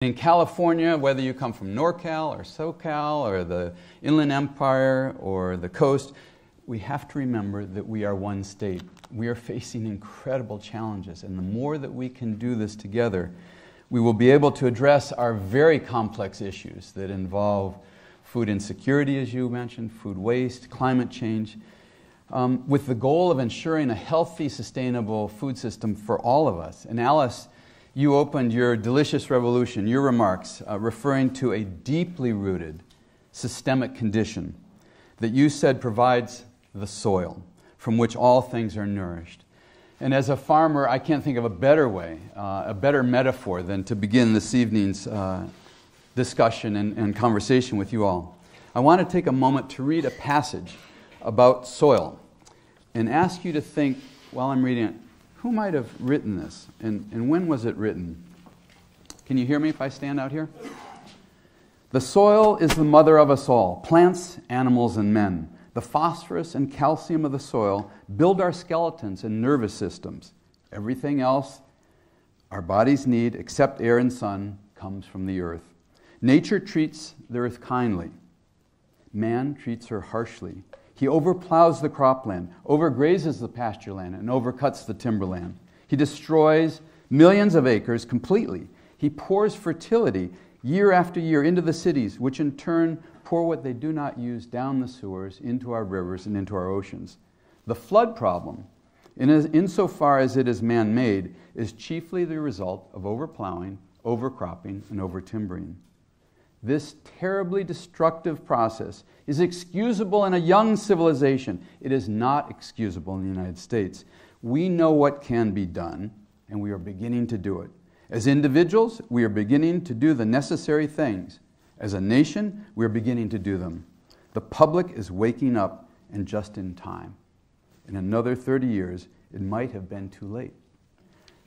In California, whether you come from NorCal or SoCal or the Inland Empire or the coast, we have to remember that we are one state. We are facing incredible challenges, and the more that we can do this together, we will be able to address our very complex issues that involve food insecurity, as you mentioned, food waste, climate change, with the goal of ensuring a healthy, sustainable food system for all of us. And Alice, you opened your delicious revolution, your remarks, referring to a deeply rooted systemic condition that you said provides the soil from which all things are nourished. And as a farmer, I can't think of a better way, a better metaphor than to begin this evening's discussion and conversation with you all. I want to take a moment to read a passage about soil and ask you to think, while I'm reading it, who might have written this, and when was it written? Can you hear me if I stand out here? The soil is the mother of us all, plants, animals, and men. The phosphorus and calcium of the soil build our skeletons and nervous systems. Everything else our bodies need, except air and sun, comes from the earth. Nature treats the earth kindly. Man treats her harshly. He overplows the cropland, overgrazes the pasture land, and overcuts the timberland. He destroys millions of acres completely. He pours fertility year after year into the cities, which in turn pour what they do not use down the sewers into our rivers and into our oceans. The flood problem, insofar as it is man-made, is chiefly the result of overplowing, overcropping, and overtimbering. This terribly destructive process is excusable in a young civilization. It is not excusable in the United States. We know what can be done, and we are beginning to do it. As individuals, we are beginning to do the necessary things. As a nation, we are beginning to do them. The public is waking up, and just in time. In another 30 years, it might have been too late.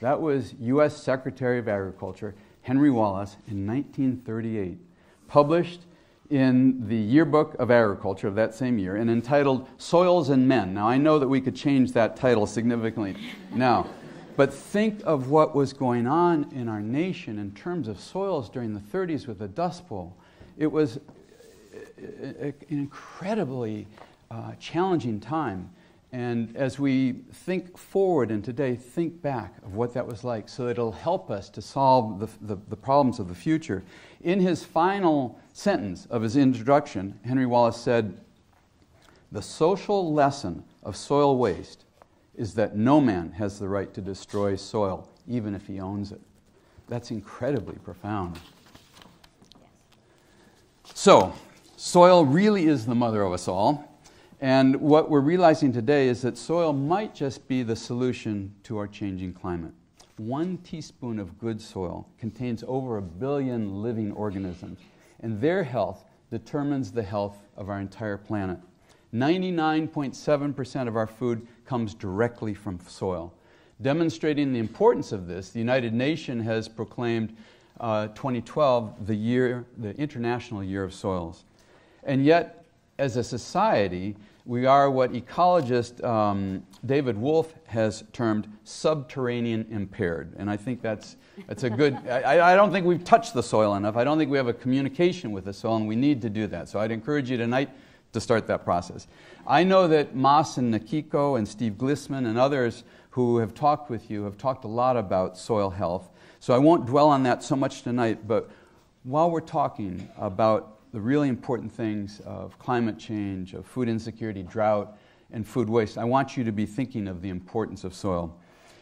That was U.S. Secretary of Agriculture Henry Wallace in 1938. Published in the Yearbook of Agriculture of that same year and entitled Soils and Men. Now, I know that we could change that title significantly now, but think of what was going on in our nation in terms of soils during the 30s with the Dust Bowl. It was an incredibly challenging time. And as we think forward and today, think back of what that was like so that it'll help us to solve the problems of the future. In his final sentence of his introduction, Henry Wallace said, "The social lesson of soil waste is that no man has the right to destroy soil, even if he owns it." That's incredibly profound. So, soil really is the mother of us all. And what we're realizing today is that soil might just be the solution to our changing climate. 1 teaspoon of good soil contains over 1 billion living organisms, and their health determines the health of our entire planet. 99.7% of our food comes directly from soil. Demonstrating the importance of this, the United Nations has proclaimed 2012 the International Year of Soils. And yet, as a society, we are what ecologist David Wolf has termed subterranean impaired. And I think that's a good, I don't think we've touched the soil enough. I don't think we have a communication with the soil, and we need to do that. So I'd encourage you tonight to start that process. I know that Mas and Nakiko and Steve Glissman and others who have talked with you have talked a lot about soil health. So I won't dwell on that so much tonight, but while we're talking about the really important things of climate change, of food insecurity, drought, and food waste, I want you to be thinking of the importance of soil.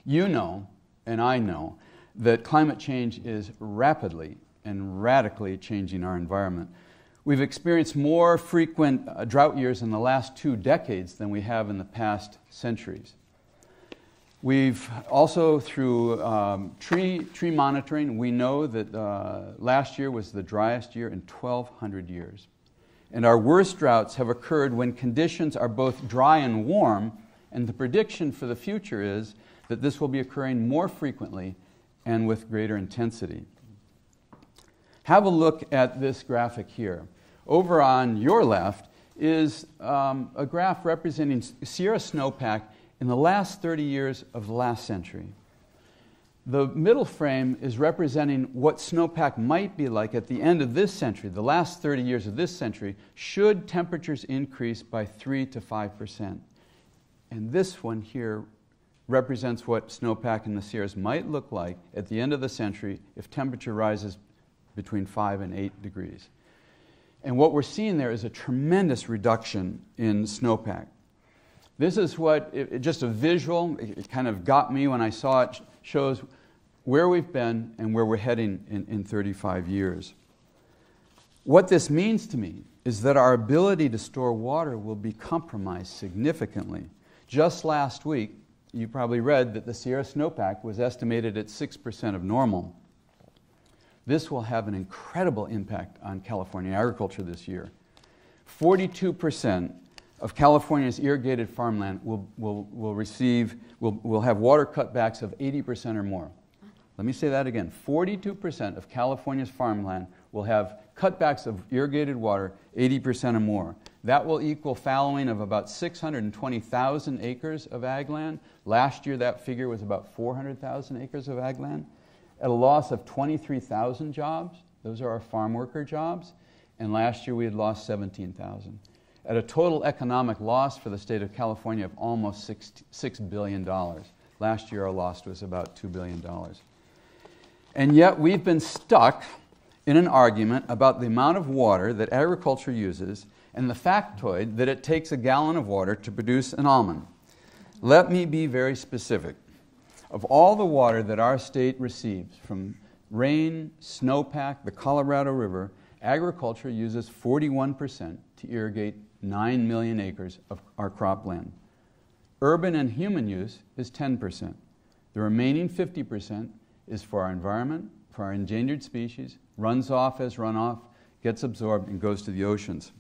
You know, and I know, that climate change is rapidly and radically changing our environment. We've experienced more frequent drought years in the last 2 decades than we have in the past centuries. We've also, through tree monitoring, we know that last year was the driest year in 1,200 years. And our worst droughts have occurred when conditions are both dry and warm, and the prediction for the future is that this will be occurring more frequently and with greater intensity. Have a look at this graphic here. Over on your left is a graph representing Sierra snowpack in the last 30 years of the last century. The middle frame is representing what snowpack might be like at the end of this century, the last 30 years of this century, should temperatures increase by 3 to 5%. And this one here represents what snowpack in the Sierras might look like at the end of the century if temperature rises between 5 and 8 degrees. And what we're seeing there is a tremendous reduction in snowpack. This is what, just a visual, it kind of got me when I saw it, shows where we've been and where we're heading in 35 years. What this means to me is that our ability to store water will be compromised significantly. Just last week, you probably read that the Sierra snowpack was estimated at 6% of normal. This will have an incredible impact on California agriculture this year. 42% of California's irrigated farmland will have water cutbacks of 80% or more. Let me say that again. 42% of California's farmland will have cutbacks of irrigated water 80% or more. That will equal fallowing of about 620,000 acres of ag land. Last year that figure was about 400,000 acres of ag land. At a loss of 23,000 jobs, those are our farm worker jobs, and last year we had lost 17,000. At a total economic loss for the state of California of almost $6 billion. Last year our loss was about $2 billion. And yet we've been stuck in an argument about the amount of water that agriculture uses and the factoid that it takes a gallon of water to produce an almond. Let me be very specific. Of all the water that our state receives from rain, snowpack, the Colorado River, agriculture uses 41% to irrigate 9 million acres of our cropland. Urban and human use is 10%. The remaining 50% is for our environment, for our endangered species, runs off as runoff, gets absorbed, and goes to the oceans.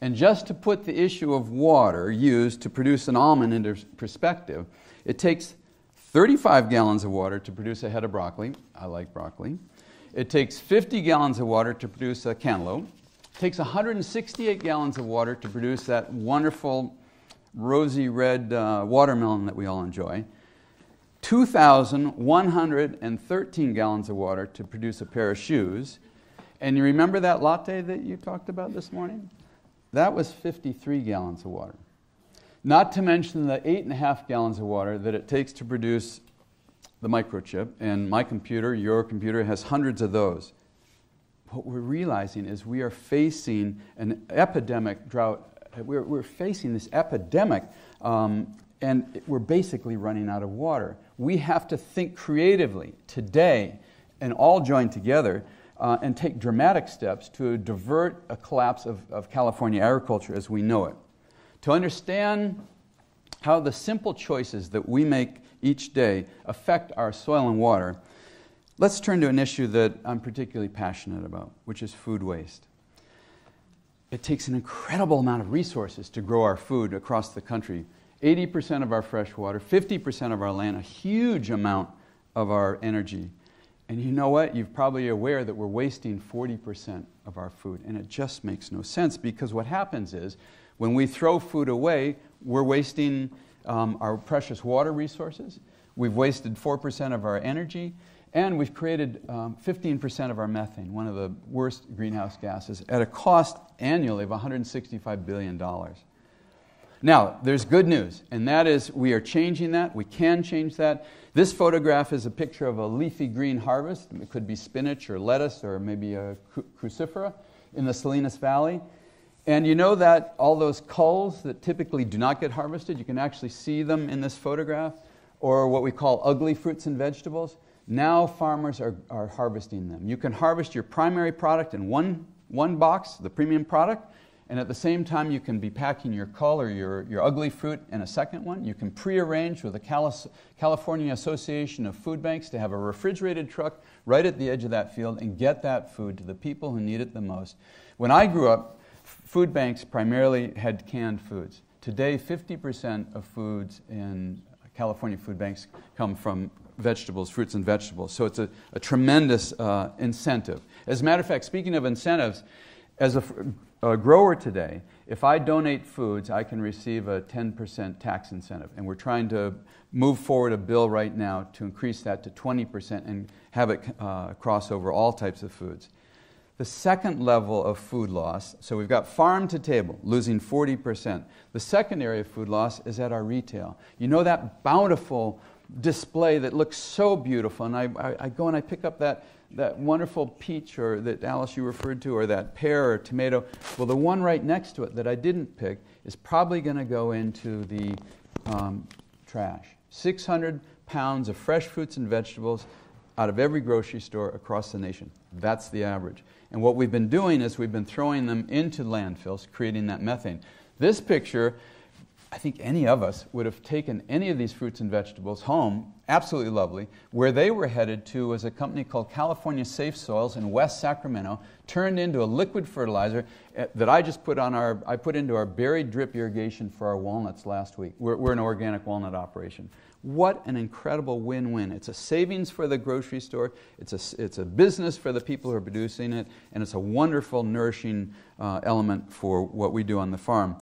And just to put the issue of water used to produce an almond into perspective, it takes 35 gallons of water to produce a head of broccoli. I like broccoli. It takes 50 gallons of water to produce a cantaloupe. It takes 168 gallons of water to produce that wonderful rosy red watermelon that we all enjoy. 2,113 gallons of water to produce a pair of shoes. And you remember that latte that you talked about this morning? That was 53 gallons of water. Not to mention the 8.5 gallons of water that it takes to produce the microchip. And my computer, your computer, has hundreds of those. What we're realizing is we are facing an epidemic drought. We're facing this epidemic, and we're basically running out of water. We have to think creatively today and all join together and take dramatic steps to divert a collapse of California agriculture as we know it. To understand how the simple choices that we make each day affect our soil and water, let's turn to an issue that I'm particularly passionate about, which is food waste. It takes an incredible amount of resources to grow our food across the country. 80% of our fresh water, 50% of our land, a huge amount of our energy. And you know what? You're probably aware that we're wasting 40% of our food. And it just makes no sense, because what happens is when we throw food away, we're wasting our precious water resources. We've wasted 4% of our energy. And we've created 15% of our methane, one of the worst greenhouse gases, at a cost annually of $165 billion. Now, there's good news, and that is we are changing that. We can change that. This photograph is a picture of a leafy green harvest. It could be spinach or lettuce or maybe a crucifera in the Salinas Valley. And you know that all those culls that typically do not get harvested, you can actually see them in this photograph, or what we call ugly fruits and vegetables. Now farmers are harvesting them. You can harvest your primary product in one box, the premium product, and at the same time you can be packing your cull or your ugly fruit in a second one. You can pre-arrange with the California Association of Food Banks to have a refrigerated truck right at the edge of that field and get that food to the people who need it the most. When I grew up, food banks primarily had canned foods. Today, 50% of foods in California food banks come from vegetables, fruits and vegetables. So it's a tremendous incentive. As a matter of fact, speaking of incentives, As a grower today, if I donate foods, I can receive a 10% tax incentive. And we're trying to move forward a bill right now to increase that to 20% and have it cross over all types of foods. The second level of food loss, so we've got farm to table, losing 40%. The second area of food loss is at our retail. You know that bountiful display that looks so beautiful, and I go and I pick up that wonderful peach or that Alice you referred to, or that pear or tomato. Well, the one right next to it that I didn't pick is probably going to go into the trash. 600 pounds of fresh fruits and vegetables out of every grocery store across the nation. That's the average. And what we've been doing is we've been throwing them into landfills, creating that methane. This picture, I think any of us would have taken any of these fruits and vegetables home, absolutely lovely. Where they were headed to was a company called California Safe Soils in West Sacramento, turned into a liquid fertilizer that I put into our buried drip irrigation for our walnuts last week. We're an organic walnut operation. What an incredible win-win. It's a savings for the grocery store, it's a business for the people who are producing it, and it's a wonderful, nourishing element for what we do on the farm.